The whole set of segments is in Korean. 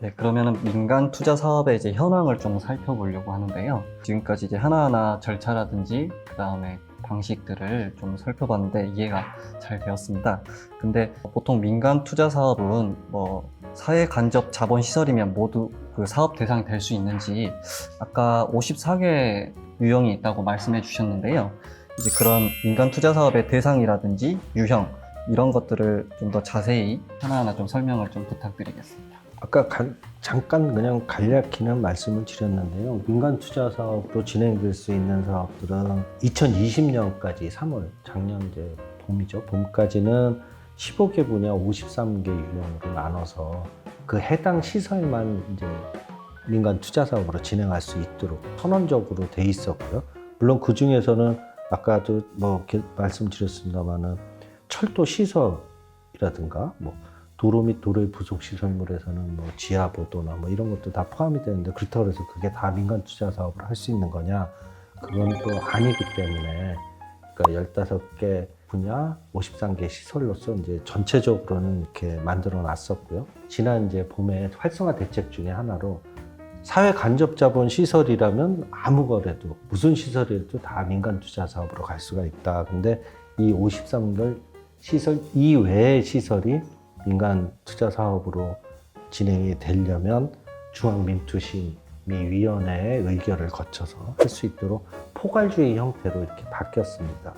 네, 그러면은 민간 투자 사업의 이제 현황을 좀 살펴보려고 하는데요. 지금까지 이제 하나하나 절차라든지 그다음에 방식들을 좀 살펴봤는데 이해가 잘 되었습니다. 근데 보통 민간 투자 사업은 뭐 사회 간접 자본 시설이면 모두 그 사업 대상이 될 수 있는지 아까 54개 유형이 있다고 말씀해 주셨는데요. 이제 그런 민간 투자 사업의 대상이라든지 유형 이런 것들을 좀 더 자세히 하나하나 좀 설명을 좀 부탁드리겠습니다. 아까 잠깐 그냥 간략히는 말씀을 드렸는데요. 민간 투자 사업으로 진행될 수 있는 사업들은 2020년까지 3월, 작년 이제 봄이죠. 봄까지는 15개 분야 53개 유형으로 나눠서 그 해당 시설만 이제 민간 투자 사업으로 진행할 수 있도록 선언적으로 돼 있었고요. 물론 그 중에서는 아까도 뭐 이렇게 말씀드렸습니다만은 철도 시설이라든가 뭐 도로 및 도로의 부속 시설물에서는 뭐 지하보도나 뭐 이런 것도 다 포함이 되는데 그렇다고 해서 그게 다 민간 투자 사업을 할 수 있는 거냐? 그건 또 아니기 때문에 그러니까 15개 분야 53개 시설로서 이제 전체적으로는 이렇게 만들어 놨었고요. 지난 이제 봄에 활성화 대책 중에 하나로 사회 간접 자본 시설이라면 아무 거래도 무슨 시설이라도 다 민간 투자 사업으로 갈 수가 있다. 근데 이 53개 시설 이외의 시설이 민간 투자 사업으로 진행이 되려면 중앙민투심의위원회의 의결을 거쳐서 할 수 있도록 포괄주의 형태로 이렇게 바뀌었습니다.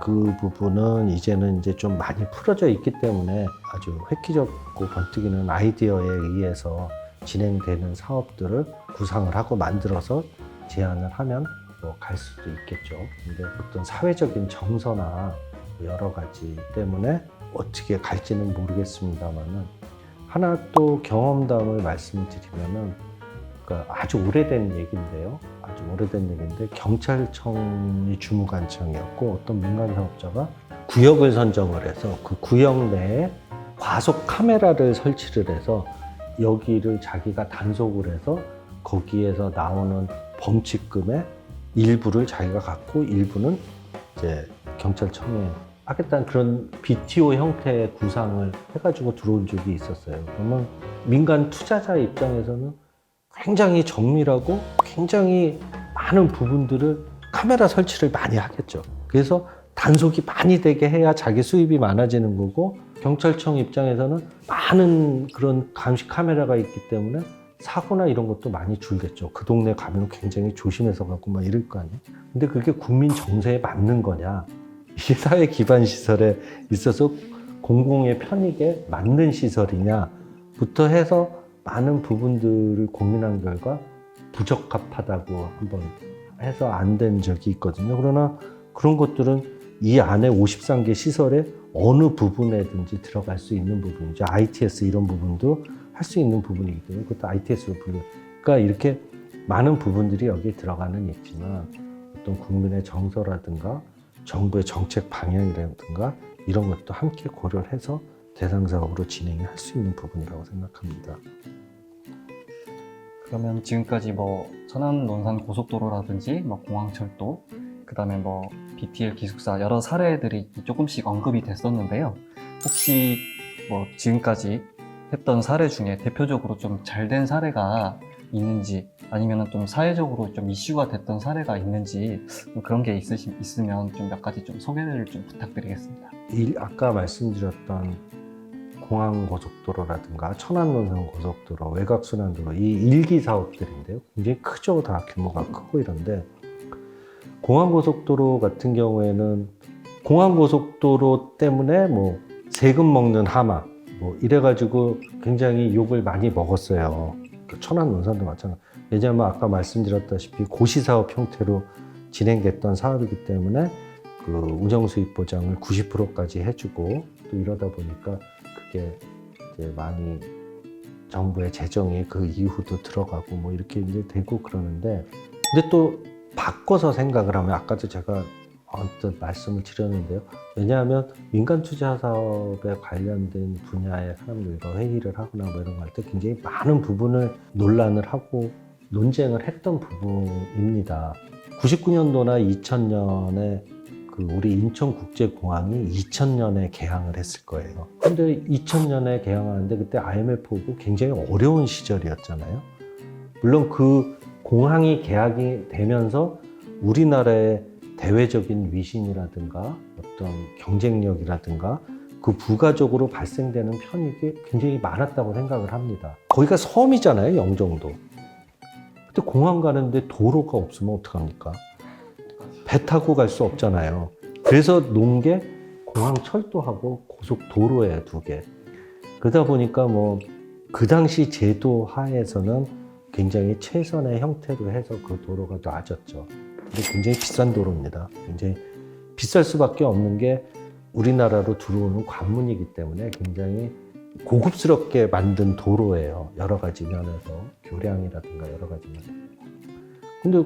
그 부분은 이제는 이제 좀 많이 풀어져 있기 때문에 아주 획기적고 번뜩이는 아이디어에 의해서 진행되는 사업들을 구상을 하고 만들어서 제안을 하면 뭐 갈 수도 있겠죠. 근데 어떤 사회적인 정서나 여러 가지 때문에 어떻게 갈지는 모르겠습니다만은 하나 또 경험담을 말씀드리면은 그러니까 아주 오래된 얘기인데요. 아주 오래된 얘기인데 경찰청이 주무관청이었고 어떤 민간 사업자가 구역을 선정을 해서 그 구역 내에 과속 카메라를 설치를 해서 여기를 자기가 단속을 해서 거기에서 나오는 범칙금의 일부를 자기가 갖고 일부는 이제 경찰청에 하겠다는 그런 BTO 형태의 구상을 해가지고 들어온 적이 있었어요. 그러면 민간 투자자 입장에서는 굉장히 정밀하고 굉장히 많은 부분들을 카메라 설치를 많이 하겠죠. 그래서 단속이 많이 되게 해야 자기 수입이 많아지는 거고 경찰청 입장에서는 많은 그런 감시 카메라가 있기 때문에 사고나 이런 것도 많이 줄겠죠. 그 동네 가면 굉장히 조심해서 가고 막 이럴 거 아니에요. 근데 그게 국민 정서에 맞는 거냐? 이게 사회 기반 시설에 있어서 공공의 편익에 맞는 시설이냐부터 해서 많은 부분들을 고민한 결과 부적합하다고 한번 해서 안 된 적이 있거든요. 그러나 그런 것들은 이 안에 53개 시설의 어느 부분에든지 들어갈 수 있는 부분이죠. ITS 이런 부분도 할 수 있는 부분이기 때문에 그것도 ITS로 불려요. 그러니까 이렇게 많은 부분들이 여기에 들어가는 있지만 어떤 국민의 정서라든가 정부의 정책 방향이라든가 이런 것도 함께 고려를 해서 대상 사업으로 진행할 수 있는 부분이라고 생각합니다. 그러면 지금까지 뭐 천안 논산 고속도로라든지 뭐 공항철도 그다음에 뭐 BTL 기숙사 여러 사례들이 조금씩 언급이 됐었는데요. 혹시 뭐 지금까지 했던 사례 중에 대표적으로 좀 잘 된 사례가 있는지 아니면 좀 사회적으로 좀 이슈가 됐던 사례가 있는지 뭐 그런 게 있으면 좀 몇 가지 좀 소개를 좀 부탁드리겠습니다. 아까 말씀드렸던 공항고속도로라든가 천안논산고속도로, 외곽순환도로 이 일기 사업들인데요. 굉장히 크죠. 다 규모가 크고 이런데 공항고속도로 같은 경우에는 공항고속도로 때문에 뭐 세금 먹는 하마 뭐 이래가지고 굉장히 욕을 많이 먹었어요. 천안 논산도 마찬가지. 왜냐하면 아까 말씀드렸다시피 고시사업 형태로 진행됐던 사업이기 때문에 그 운영 수익 보장을 90%까지 해주고 또 이러다 보니까 그게 이제 많이 정부의 재정이 그 이후도 들어가고 뭐 이렇게 이제 되고 그러는데 근데 또 바꿔서 생각을 하면 아까도 제가 언뜻 말씀을 드렸는데요. 왜냐하면 민간 투자 사업에 관련된 분야의 사람들과 회의를 하거나 뭐 이런 거 할 때 굉장히 많은 부분을 논란을 하고 논쟁을 했던 부분입니다. 99년도나 2000년에 그 우리 인천국제공항이 2000년에 개항을 했을 거예요. 근데 2000년에 개항하는데 그때 IMF 오고 굉장히 어려운 시절이었잖아요. 물론 그 공항이 개항이 되면서 우리나라의 대외적인 위신이라든가 어떤 경쟁력이라든가 그 부가적으로 발생되는 편익이 굉장히 많았다고 생각을 합니다. 거기가 섬이잖아요, 영종도. 근데 공항 가는데 도로가 없으면 어떡합니까? 배 타고 갈 수 없잖아요. 그래서 놓은 게 공항 철도하고 고속도로에 2개. 그러다 보니까 뭐 그 당시 제도 하에서는 굉장히 최선의 형태로 해서 그 도로가 놔졌죠. 근데 굉장히 비싼 도로입니다. 굉장히 비쌀 수밖에 없는 게 우리나라로 들어오는 관문이기 때문에 굉장히 고급스럽게 만든 도로예요. 여러 가지 면에서 교량이라든가 여러 가지 면. 근데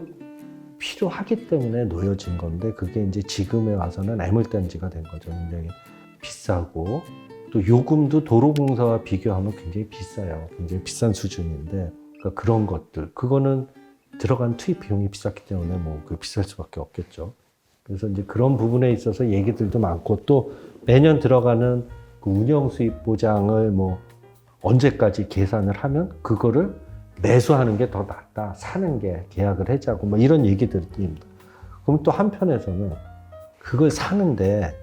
필요하기 때문에 놓여진 건데 그게 이제 지금에 와서는 애물단지가 된 거죠. 굉장히 비싸고 또 요금도 도로공사와 비교하면 굉장히 비싸요. 굉장히 비싼 수준인데 그러니까 그런 것들 그거는 들어간 투입 비용이 비쌌기 때문에 뭐 그 비쌀 수밖에 없겠죠. 그래서 이제 그런 부분에 있어서 얘기들도 많고 또 매년 들어가는 그 운영 수입 보장을 뭐 언제까지 계산을 하면 그거를 매수하는 게 더 낫다. 사는 게 계약을 하자고 뭐 이런 얘기들입니다. 그럼 또 한편에서는 그걸 사는데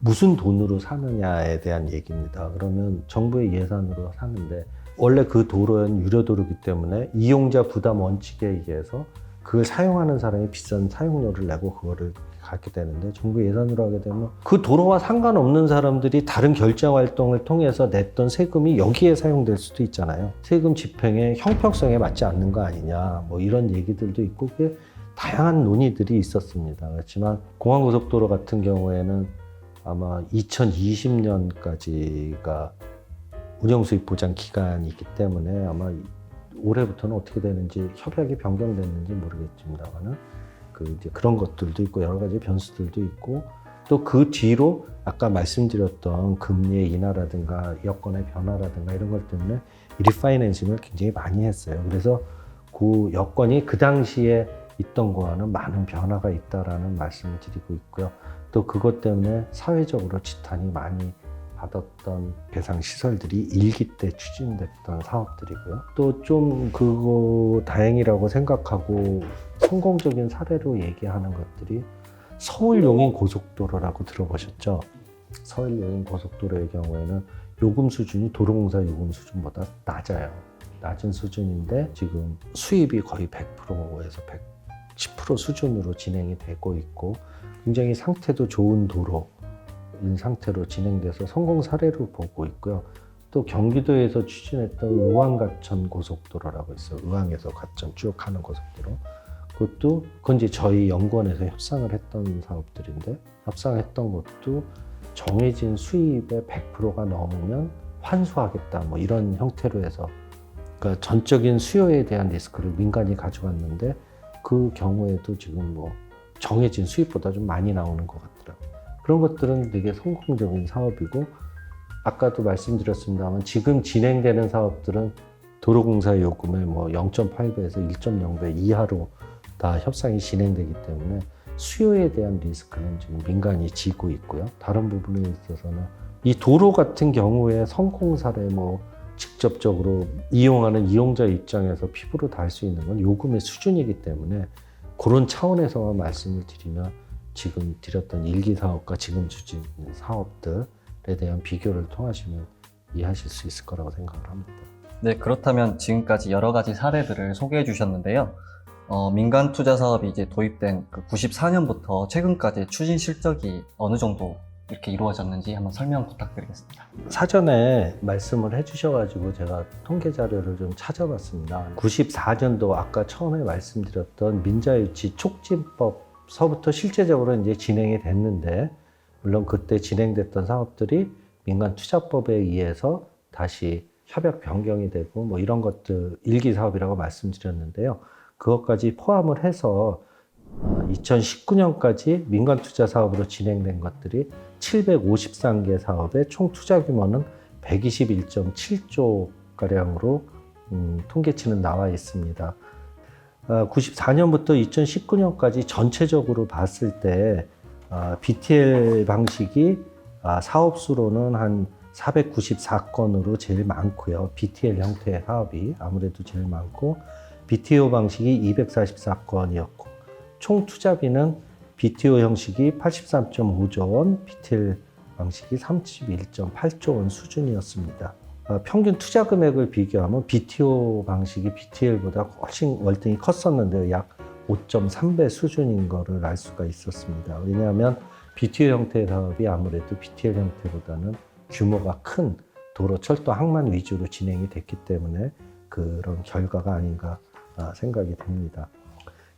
무슨 돈으로 사느냐에 대한 얘기입니다. 그러면 정부의 예산으로 사는데 원래 그 도로는 유료도로이기 때문에 이용자 부담 원칙에 의해서 그걸 사용하는 사람이 비싼 사용료를 내고 그거를 갖게 되는데 정부 예산으로 하게 되면 그 도로와 상관없는 사람들이 다른 결제 활동을 통해서 냈던 세금이 여기에 사용될 수도 있잖아요. 세금 집행의 형평성에 맞지 않는 거 아니냐 뭐 이런 얘기들도 있고 그게 다양한 논의들이 있었습니다. 그렇지만 공항고속도로 같은 경우에는 아마 2020년까지가 운영수입 보장 기간이기 때문에 아마 올해부터는 어떻게 되는지 협약이 변경됐는지 모르겠습니다만은 이제 그런 것들도 있고 여러 가지 변수들도 있고 또 그 뒤로 아까 말씀드렸던 금리의 인하라든가 여건의 변화라든가 이런 것 때문에 리파이낸싱을 굉장히 많이 했어요. 그래서 그 여건이 그 당시에 있던 거와는 많은 변화가 있다라는 말씀을 드리고 있고요. 또 그것 때문에 사회적으로 지탄이 많이 받았던 배상 시설들이 1기 때 추진됐던 사업들이고요. 또 좀 그거 다행이라고 생각하고 성공적인 사례로 얘기하는 것들이 서울 용인 고속도로라고 들어보셨죠? 서울 용인 고속도로의 경우에는 요금 수준이 도로공사 요금 수준보다 낮아요. 낮은 수준인데 지금 수입이 거의 100%에서 110% 수준으로 진행이 되고 있고 굉장히 상태도 좋은 도로인 상태로 진행돼서 성공 사례로 보고 있고요. 또 경기도에서 추진했던 의왕가천 고속도로라고 있어요. 의왕에서 가천 쭉 가는 고속도로. 그건 이제 저희 연구원에서 협상을 했던 사업들인데 협상했던 것도 정해진 수입의 100%가 넘으면 환수하겠다 뭐 이런 형태로 해서 그러니까 전적인 수요에 대한 리스크를 민간이 가져갔는데 그 경우에도 지금 뭐 정해진 수입보다 좀 많이 나오는 것 같더라고요. 그런 것들은 되게 성공적인 사업이고 아까도 말씀드렸습니다만 지금 진행되는 사업들은 도로공사 요금의 뭐 0.8배에서 1.0배 이하로 다 협상이 진행되기 때문에 수요에 대한 리스크는 지금 민간이 지고 있고요. 다른 부분에 있어서는 이 도로 같은 경우에 성공 사례 뭐 직접적으로 이용하는 이용자 입장에서 피부로 닿을 수 있는 건 요금의 수준이기 때문에 그런 차원에서 말씀을 드리면 지금 드렸던 1기 사업과 지금 추진 사업들에 대한 비교를 통하시면 이해하실 수 있을 거라고 생각을 합니다. 네, 그렇다면 지금까지 여러 가지 사례들을 소개해 주셨는데요. 민간 투자 사업이 이제 도입된 그 94년부터 최근까지 추진 실적이 어느 정도 이렇게 이루어졌는지 한번 설명 부탁드리겠습니다. 사전에 말씀을 해주셔가지고 제가 통계 자료를 좀 찾아봤습니다. 94년도 아까 처음에 말씀드렸던 민자유치 촉진법서부터 실제적으로 이제 진행이 됐는데 물론 그때 진행됐던 사업들이 민간투자법에 의해서 다시 협약 변경이 되고 뭐 이런 것들 1기 사업이라고 말씀드렸는데요. 그것까지 포함을 해서 2019년까지 민간투자 사업으로 진행된 것들이 753개 사업의 총 투자 규모는 121.7조가량으로 통계치는 나와 있습니다. 94년부터 2019년까지 전체적으로 봤을 때 BTL 방식이 사업수로는 한 494건으로 제일 많고요. BTL 형태의 사업이 아무래도 제일 많고, BTO 방식이 244건이었고, 총 투자비는 BTO 형식이 83.5조 원, BTL 방식이 31.8조 원 수준이었습니다. 평균 투자 금액을 비교하면 BTO 방식이 BTL보다 훨씬 월등히 컸었는데요. 약 5.3배 수준인 거를 알 수가 있었습니다. 왜냐하면 BTO 형태의 사업이 아무래도 BTL 형태보다는 규모가 큰 도로, 철도, 항만 위주로 진행이 됐기 때문에 그런 결과가 아닌가 생각이 듭니다.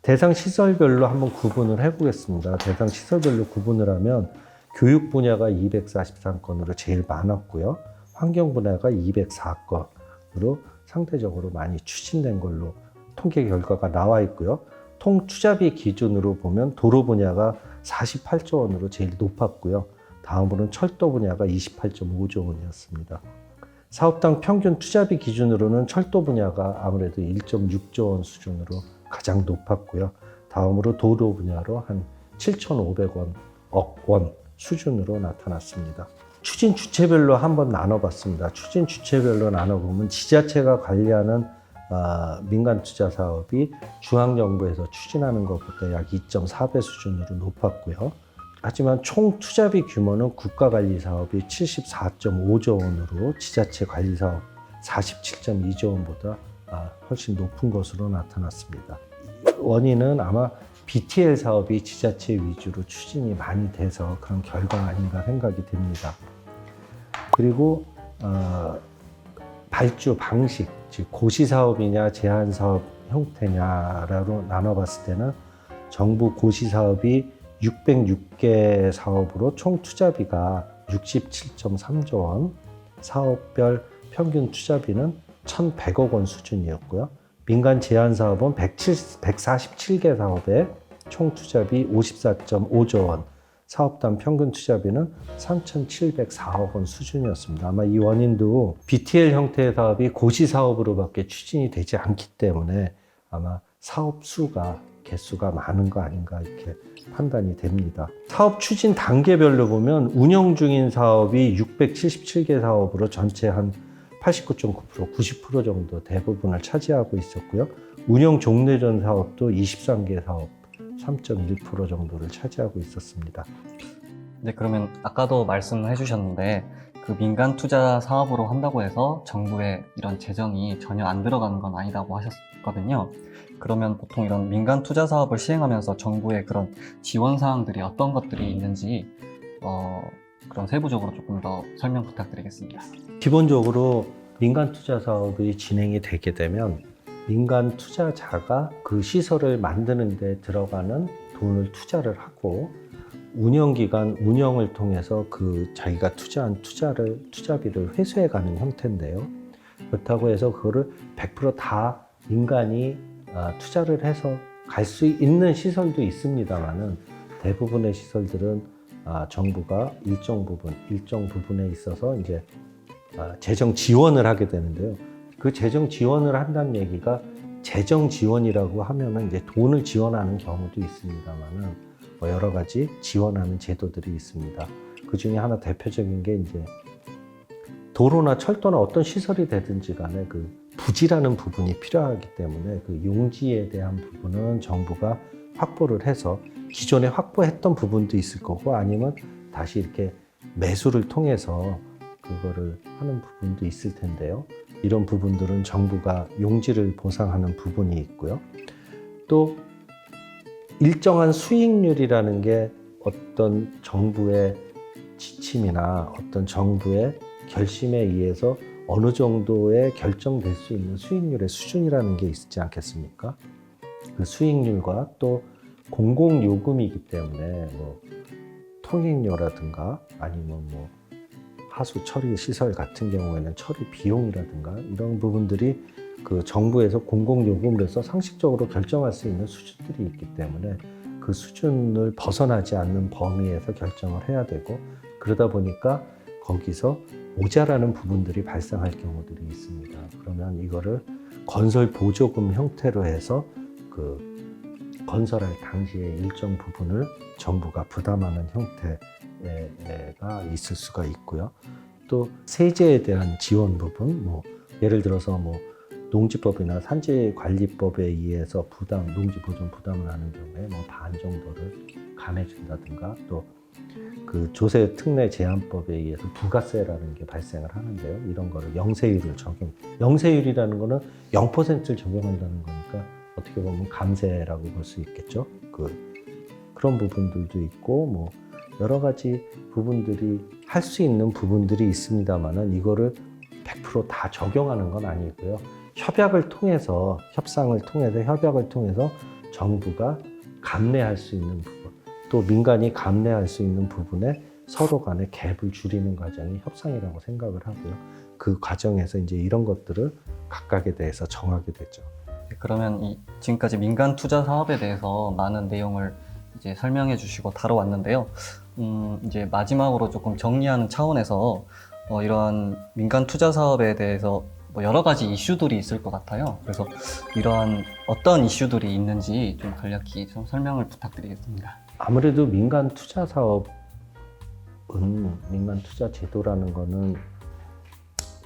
대상 시설별로 한번 구분을 해보겠습니다. 대상 시설별로 구분을 하면 교육 분야가 243건으로 제일 많았고요. 환경 분야가 204건으로 상대적으로 많이 추진된 걸로 통계 결과가 나와 있고요. 통 투자비 기준으로 보면 도로 분야가 48조 원으로 제일 높았고요. 다음으로는 철도 분야가 28.5조 원이었습니다. 사업당 평균 투자비 기준으로는 철도 분야가 아무래도 1.6조 원 수준으로 가장 높았고요. 다음으로 도로 분야로 한 7,500억 원 수준으로 나타났습니다. 추진 주체별로 한번 나눠봤습니다. 추진 주체별로 나눠보면 지자체가 관리하는 민간 투자 사업이 중앙정부에서 추진하는 것보다 약 2.4배 수준으로 높았고요. 하지만 총 투자비 규모는 국가관리사업이 74.5조 원으로 지자체 관리사업 47.2조 원보다 훨씬 높은 것으로 나타났습니다. 원인은 아마 BTL 사업이 지자체 위주로 추진이 많이 돼서 그런 결과가 아닌가 생각이 됩니다. 그리고 발주 방식, 즉 고시사업이냐 제한사업 형태냐로 나눠봤을 때는 정부 고시사업이 606개 사업으로 총 투자비가 67.3조 원, 사업별 평균 투자비는 1,100억 원 수준이었고요. 민간 제한사업은 147개 사업에 총 투자비 54.5조 원, 사업당 평균 투자비는 3,704억 원 수준이었습니다. 아마 이 원인도 BTL 형태의 사업이 고시사업으로밖에 추진이 되지 않기 때문에 아마 사업 수가, 개수가 많은 거 아닌가 이렇게 판단이 됩니다. 사업 추진 단계별로 보면 운영 중인 사업이 677개 사업으로 전체 한 89.9%, 90% 정도 대부분을 차지하고 있었고요. 운영 종료전 사업도 23개 사업, 3.1% 정도를 차지하고 있었습니다. 네, 그러면 아까도 말씀해 주셨는데 그 민간 투자 사업으로 한다고 해서 정부의 이런 재정이 전혀 안 들어가는 건 아니라고 하셨거든요. 그러면 보통 이런 민간 투자 사업을 시행하면서 정부의 그런 지원 사항들이 어떤 것들이 있는지 그런 세부적으로 조금 더 설명 부탁드리겠습니다. 기본적으로 민간 투자 사업이 진행이 되게 되면 민간 투자자가 그 시설을 만드는 데 들어가는 돈을 투자를 하고 운영기간 운영을 통해서 그 자기가 투자한 투자비를 회수해가는 형태인데요. 그렇다고 해서 그거를 100% 다 민간이 투자를 해서 갈 수 있는 시설도 있습니다만은 대부분의 시설들은 정부가 일정 부분에 있어서 이제 재정 지원을 하게 되는데요. 그 재정 지원을 한다는 얘기가 재정 지원이라고 하면은 이제 돈을 지원하는 경우도 있습니다만은 여러 가지 지원하는 제도들이 있습니다. 그 중에 하나 대표적인 게 이제 도로나 철도나 어떤 시설이 되든지 간에 그 부지라는 부분이 필요하기 때문에 그 용지에 대한 부분은 정부가 확보를 해서 기존에 확보했던 부분도 있을 거고 아니면 다시 이렇게 매수를 통해서 그거를 하는 부분도 있을 텐데요. 이런 부분들은 정부가 용지를 보상하는 부분이 있고요. 또 일정한 수익률이라는 게 어떤 정부의 지침이나 어떤 정부의 결심에 의해서 어느 정도의 결정될 수 있는 수익률의 수준이라는 게 있지 않겠습니까? 그 수익률과 또 공공요금이기 때문에 뭐 통행료라든가 아니면 뭐 하수 처리 시설 같은 경우에는 처리 비용이라든가 이런 부분들이 그 정부에서 공공요금으로서 상식적으로 결정할 수 있는 수준들이 있기 때문에 그 수준을 벗어나지 않는 범위에서 결정을 해야 되고 그러다 보니까 거기서 모자라는 부분들이 발생할 경우들이 있습니다. 그러면 이거를 건설 보조금 형태로 해서 그 건설할 당시에 일정 부분을 정부가 부담하는 형태가 있을 수가 있고요. 또 세제에 대한 지원 부분, 뭐 예를 들어서 뭐 농지법이나 산지관리법에 의해서 농지 보존 부담을 하는 경우에 뭐 반 정도를 감해준다든가, 또 그 조세 특례 제한법에 의해서 부가세라는 게 발생을 하는데요. 이런 거를 영세율을 영세율이라는 거는 0%를 적용한다는 거니까 어떻게 보면 감세라고 볼 수 있겠죠. 그런 부분들도 있고, 뭐 여러 가지 부분들이 할 수 있는 부분들이 있습니다만은 이거를 100% 다 적용하는 건 아니고요. 협상을 통해서 정부가 감내할 수 있는 부분, 또 민간이 감내할 수 있는 부분에 서로 간의 갭을 줄이는 과정이 협상이라고 생각을 하고요. 그 과정에서 이제 이런 것들을 각각에 대해서 정하게 되죠. 그러면 지금까지 민간 투자 사업에 대해서 많은 내용을 이제 설명해 주시고 다뤄왔는데요. 이제 마지막으로 조금 정리하는 차원에서 이러한 민간 투자 사업에 대해서 뭐 여러 가지 이슈들이 있을 것 같아요. 그래서 이러한 어떤 이슈들이 있는지 좀 간략히 좀 설명을 부탁드리겠습니다. 아무래도 민간 투자 사업은, 민간 투자 제도라는 거는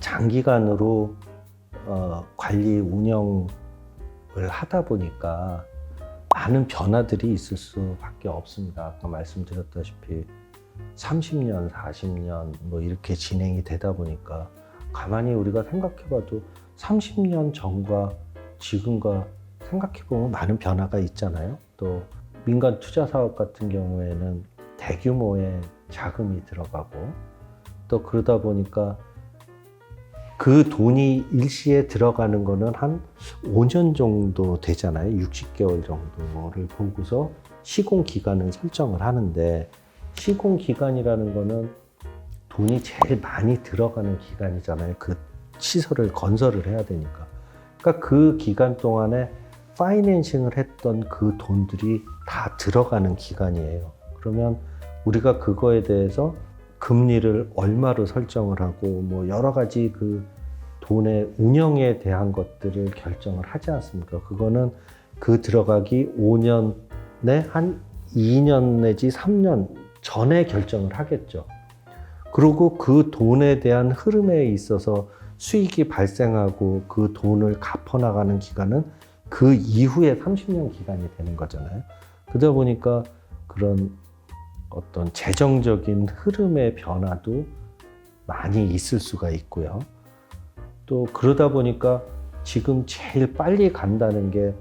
장기간으로 관리 운영을 하다 보니까 많은 변화들이 있을 수밖에 없습니다. 아까 말씀드렸다시피 30년, 40년 뭐 이렇게 진행이 되다 보니까 가만히 우리가 생각해봐도 30년 전과 지금과 생각해보면 많은 변화가 있잖아요. 또 민간 투자 사업 같은 경우에는 대규모의 자금이 들어가고, 또 그러다 보니까 그 돈이 일시에 들어가는 거는 한 5년 정도 되잖아요. 60개월 정도를 보고서 시공 기간을 설정을 하는데, 시공 기간이라는 거는 돈이 제일 많이 들어가는 기간이잖아요. 그 시설을 건설을 해야 되니까. 그러니까 그 기간 동안에 파이낸싱을 했던 그 돈들이 다 들어가는 기간이에요. 그러면 우리가 그거에 대해서 금리를 얼마로 설정을 하고 뭐 여러 가지 그 돈의 운영에 대한 것들을 결정을 하지 않습니까? 그거는 그 들어가기 5년에 한 2년 내지 3년 전에 결정을 하겠죠. 그리고 그 돈에 대한 흐름에 있어서 수익이 발생하고 그 돈을 갚아나가는 기간은 그 이후에 30년 기간이 되는 거잖아요. 그러다 보니까 그런 어떤 재정적인 흐름의 변화도 많이 있을 수가 있고요. 또 그러다 보니까 지금 제일 빨리 간다는 게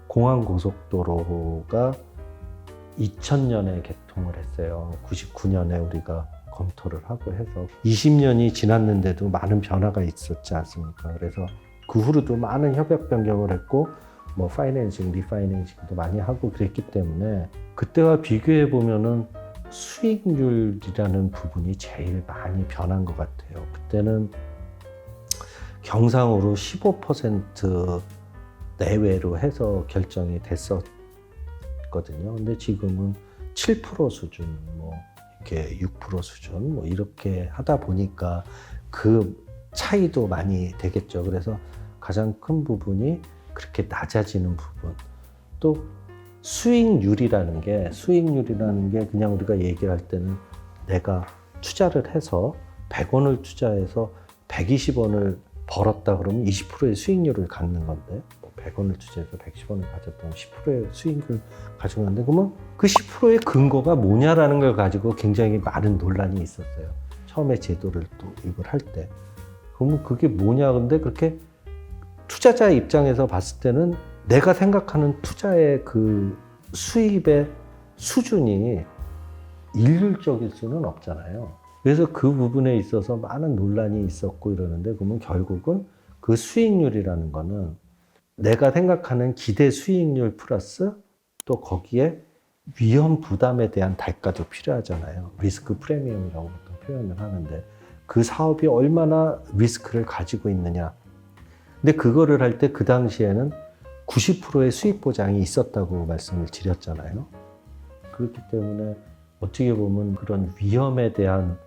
공항고속도로가 2000년에 개통을 했어요. 99년에 우리가 검토를 하고 해서 20년이 지났는데도 많은 변화가 있었지 않습니까? 그래서 그 후로도 많은 협약 변경을 했고 뭐 파이낸싱, 리파이낸싱도 많이 하고 그랬기 때문에 그때와 비교해 보면은 수익률이라는 부분이 제일 많이 변한 것 같아요. 그때는 경상으로 15% 내외로 해서 결정이 됐었거든요. 근데 지금은 7% 수준, 뭐 이렇게 6% 수준, 뭐 이렇게 하다 보니까 그 차이도 많이 되겠죠. 그래서 가장 큰 부분이 그렇게 낮아지는 부분. 또 수익률이라는 게 그냥 우리가 얘기를 할 때는 내가 투자를 해서 100원을 투자해서 120원을 벌었다 그러면 20%의 수익률을 갖는 건데, 100원을 투자해서 110원을 가졌다면 10%의 수익을 가져가는데, 그러면 그 10%의 근거가 뭐냐라는 걸 가지고 굉장히 많은 논란이 있었어요. 처음에 제도를 또 이걸 할 때. 그러면 그게 뭐냐. 근데 그렇게 투자자 입장에서 봤을 때는 내가 생각하는 투자의 그 수입의 수준이 일률적일 수는 없잖아요. 그래서 그 부분에 있어서 많은 논란이 있었고 이러는데, 그러면 결국은 그 수익률이라는 거는 내가 생각하는 기대 수익률 플러스 또 거기에 위험 부담에 대한 달가도 필요하잖아요. 리스크 프리미엄이라고 보통 표현을 하는데, 그 사업이 얼마나 리스크를 가지고 있느냐. 근데 그거를 할 때 그 당시에는 90%의 수익 보장이 있었다고 말씀을 드렸잖아요. 그렇기 때문에 어떻게 보면 그런 위험에 대한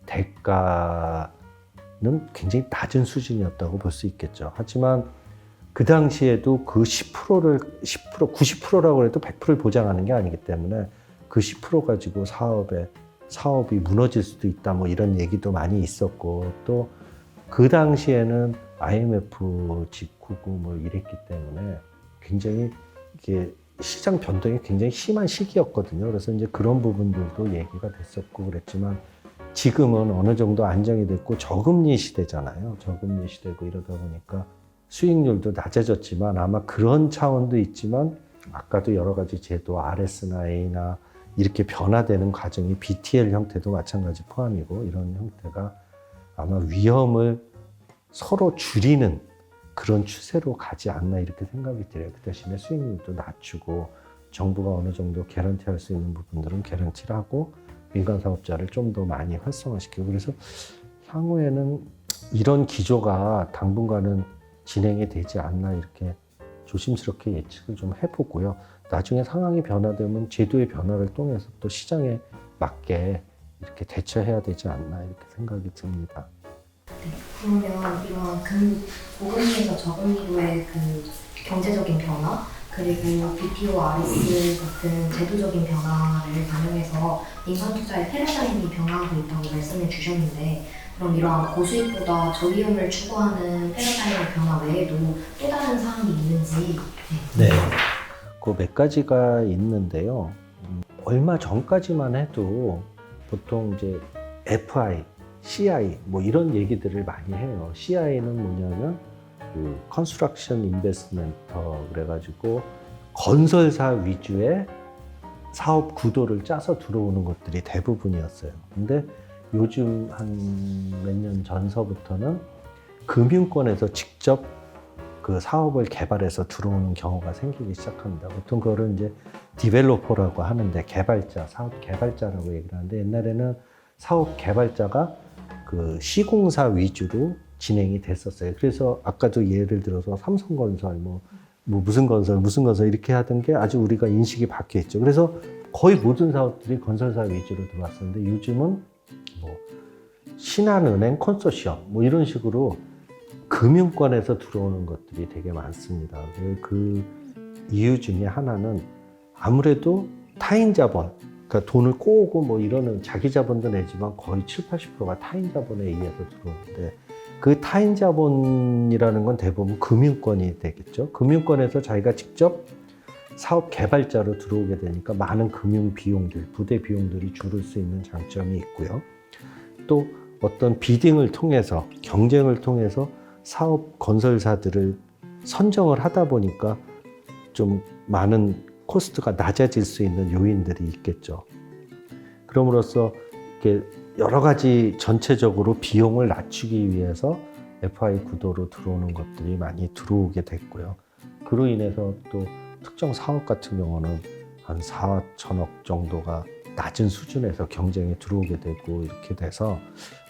대가는 굉장히 낮은 수준이었다고 볼 수 있겠죠. 하지만 그 당시에도 그 10%를 10%, 90%라고 해도 100%를 보장하는 게 아니기 때문에 그 10% 가지고 사업이 무너질 수도 있다 뭐 이런 얘기도 많이 있었고 또 그 당시에는 IMF 직후고 뭐 이랬기 때문에 굉장히 이게 시장 변동이 굉장히 심한 시기였거든요. 그래서 이제 그런 부분들도 얘기가 됐었고 그랬지만 지금은 어느 정도 안정이 됐고 저금리 시대잖아요. 저금리 시대고 이러다 보니까 수익률도 낮아졌지만 아마 그런 차원도 있지만 아까도 여러 가지 제도 RS나 A나 이렇게 변화되는 과정이 BTL 형태도 마찬가지 포함이고 이런 형태가 아마 위험을 서로 줄이는 그런 추세로 가지 않나 이렇게 생각이 들어요. 그 대신에 수익률도 낮추고 정부가 어느 정도 개런티할 수 있는 부분들은 개런티를 하고 민간 사업자를 좀 더 많이 활성화시키고 그래서 향후에는 이런 기조가 당분간은 진행이 되지 않나 이렇게 조심스럽게 예측을 좀 해보고요. 나중에 상황이 변화되면 제도의 변화를 통해서 또 시장에 맞게 이렇게 대처해야 되지 않나 이렇게 생각이 듭니다. 네, 그러면 이런 고금리에서 저금리로의 경제적인 변화 그리고 BPO, RS 같은 제도적인 변화를 반영해서 민간 투자의 패러다임이 변화하고 있다고 말씀해 주셨는데 그럼 이러한 고수익보다 저비용을 추구하는 패러다임의 변화 외에도 또 다른 사항이 있는지 네. 그 몇 가지가 있는데요. 얼마 전까지만 해도 보통 이제 FI, CI 뭐 이런 얘기들을 많이 해요. CI는 뭐냐면 그 컨스트럭션 인베스트먼터 그래가지고 건설사 위주의 사업 구도를 짜서 들어오는 것들이 대부분이었어요. 근데 요즘 한 몇 년 전서부터는 금융권에서 직접 그 사업을 개발해서 들어오는 경우가 생기기 시작합니다. 보통 그거를 이제 디벨로퍼라고 하는데 개발자, 사업 개발자라고 얘기를 하는데 옛날에는 사업 개발자가 그 시공사 위주로 진행이 됐었어요. 그래서 아까도 예를 들어서 삼성건설, 뭐 무슨 건설 이렇게 하던 게 아주 우리가 인식이 바뀌어 있죠. 그래서 거의 모든 사업들이 건설사 위주로 들어왔었는데 요즘은 뭐 신한은행 컨소시엄 뭐 이런 식으로 금융권에서 들어오는 것들이 되게 많습니다. 그 이유 중에 하나는 아무래도 타인 자본, 그러니까 돈을 꼬고 뭐 이러는 자기 자본도 내지만 거의 7, 80%가 타인 자본에 의해서 들어오는데 그 타인 자본이라는 건 대부분 금융권이 되겠죠. 금융권에서 자기가 직접 사업 개발자로 들어오게 되니까 많은 금융 비용들, 부대 비용들이 줄을 수 있는 장점이 있고요. 또 어떤 비딩을 통해서 경쟁을 통해서 사업 건설사들을 선정을 하다 보니까 좀 많은 코스트가 낮아질 수 있는 요인들이 있겠죠. 그럼으로써 이렇게 여러 가지 전체적으로 비용을 낮추기 위해서 FI 구도로 들어오는 것들이 많이 들어오게 됐고요. 그로 인해서 또 특정 사업 같은 경우는 한 4천억 정도가 낮은 수준에서 경쟁에 들어오게 되고 이렇게 돼서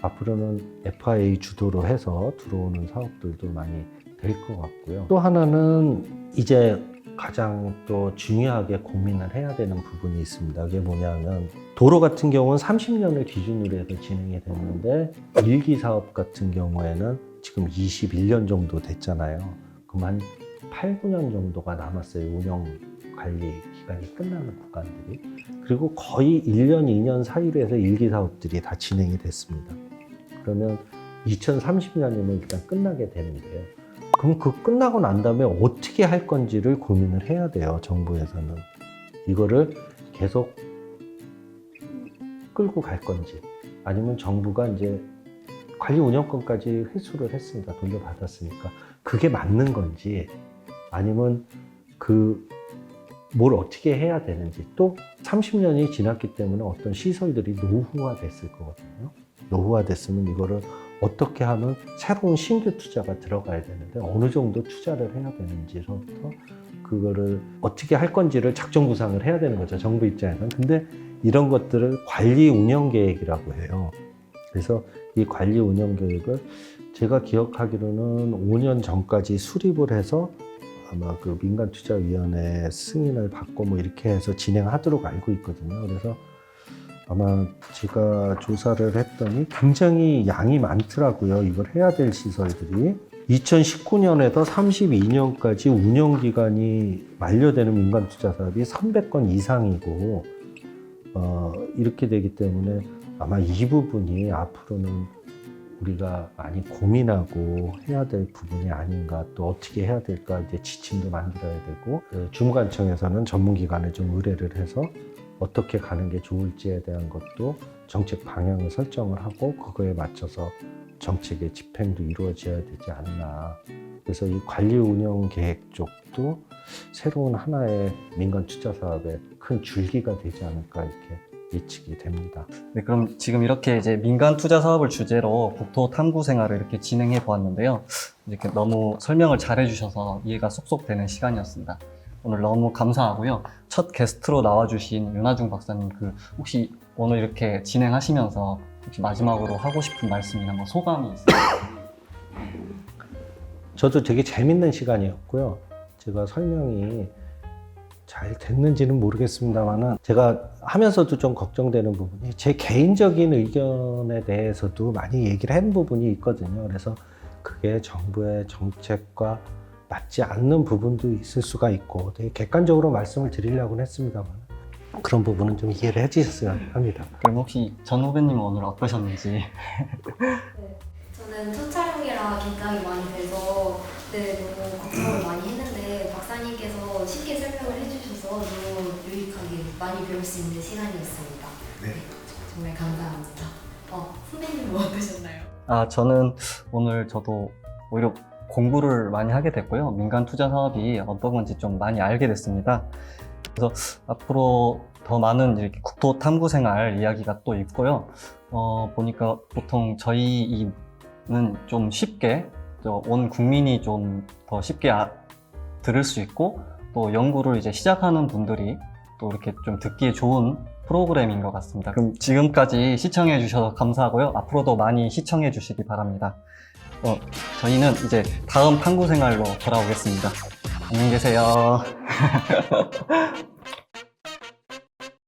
앞으로는 FI 주도로 해서 들어오는 사업들도 많이 될 것 같고요. 또 하나는 이제 가장 또 중요하게 고민을 해야 되는 부분이 있습니다. 그게 뭐냐면 도로 같은 경우는 30년을 기준으로 해서 진행이 됐는데 일기 사업 같은 경우에는 지금 21년 정도 됐잖아요. 그럼 한 8, 9년 정도가 남았어요. 운영 관리 기간이 끝나는 구간들이. 그리고 거의 1년, 2년 사이로 해서 일기 사업들이 다 진행이 됐습니다. 그러면 2030년이면 일단 끝나게 되는데요. 그럼 그 끝나고 난 다음에 어떻게 할 건지를 고민을 해야 돼요. 정부에서는. 이거를 계속 끌고 갈 건지 아니면 정부가 이제 관리 운영권까지 회수를 했습니다. 돌려받았으니까. 그게 맞는 건지 아니면 뭘 어떻게 해야 되는지 또 30년이 지났기 때문에 어떤 시설들이 노후화 됐을 거거든요. 노후화 됐으면 이거를 어떻게 하면 새로운 신규 투자가 들어가야 되는데 어느 정도 투자를 해야 되는지로부터 그거를 어떻게 할 건지를 작전 구상을 해야 되는 거죠. 정부 입장에서는. 근데 이런 것들을 관리 운영 계획이라고 해요. 그래서 이 관리 운영 계획을 제가 기억하기로는 5년 전까지 수립을 해서 아마 그 민간투자위원회 승인을 받고 뭐 이렇게 해서 진행하도록 알고 있거든요. 그래서 아마 제가 조사를 했더니 굉장히 양이 많더라고요. 이걸 해야 될 시설들이. 2019년에서 32년까지 운영기간이 만료되는 민간투자사업이 300건 이상이고 이렇게 되기 때문에 아마 이 부분이 앞으로는 우리가 많이 고민하고 해야 될 부분이 아닌가, 또 어떻게 해야 될까 이제 지침도 만들어야 되고, 주무관청에서는 전문기관에 좀 의뢰를 해서 어떻게 가는 게 좋을지에 대한 것도 정책 방향을 설정을 하고 그거에 맞춰서 정책의 집행도 이루어져야 되지 않나. 그래서 이 관리 운영 계획 쪽도 새로운 하나의 민간 투자 사업의 큰 줄기가 되지 않을까 이렇게 예측이 됩니다. 네, 그럼 지금 이렇게 이제 민간 투자 사업을 주제로 국토 탐구 생활을 이렇게 진행해 보았는데요. 이렇게 너무 설명을 잘 해주셔서 이해가 쏙쏙 되는 시간이었습니다. 오늘 너무 감사하고요. 첫 게스트로 나와주신 윤하중 박사님, 혹시 오늘 이렇게 진행하시면서 혹시 마지막으로 하고 싶은 말씀이나 뭐 소감이 있으세요? 저도 되게 재밌는 시간이었고요. 제가 설명이 잘 됐는지는 모르겠습니다만은 제가 하면서도 좀 걱정되는 부분이 제 개인적인 의견에 대해서도 많이 얘기를 한 부분이 있거든요. 그래서 그게 정부의 정책과 맞지 않는 부분도 있을 수가 있고 되게 객관적으로 말씀을 드리려고는 했습니다만 그런 부분은 좀 이해를 해주셨으면 합니다. 그럼 혹시 전 후배님은 오늘 어떠셨는지? 네, 저는 첫 촬영이라 긴장이 많이 돼서 너무 걱정을 많이 했는데 박사님께서 쉽게 설명을 해주셔서 너무 유익하게 많이 배울 수 있는 시간이었습니다. 네, 정말 감사합니다. 선배님은 어떠셨나요? 저는 오늘 저도 오히려 공부를 많이 하게 됐고요. 민간 투자 사업이 어떤 건지 좀 많이 알게 됐습니다. 그래서 앞으로 더 많은 이렇게 국토 탐구 생활 이야기가 또 있고요. 보니까 보통 저희는 좀 쉽게 온 국민이 좀 더 쉽게 들을 수 있고 또 연구를 이제 시작하는 분들이 또 이렇게 좀 듣기에 좋은 프로그램인 것 같습니다. 그럼 지금까지 시청해 주셔서 감사하고요. 앞으로도 많이 시청해 주시기 바랍니다. 저희는 이제 다음 탐구 생활로 돌아오겠습니다. 안녕히 계세요.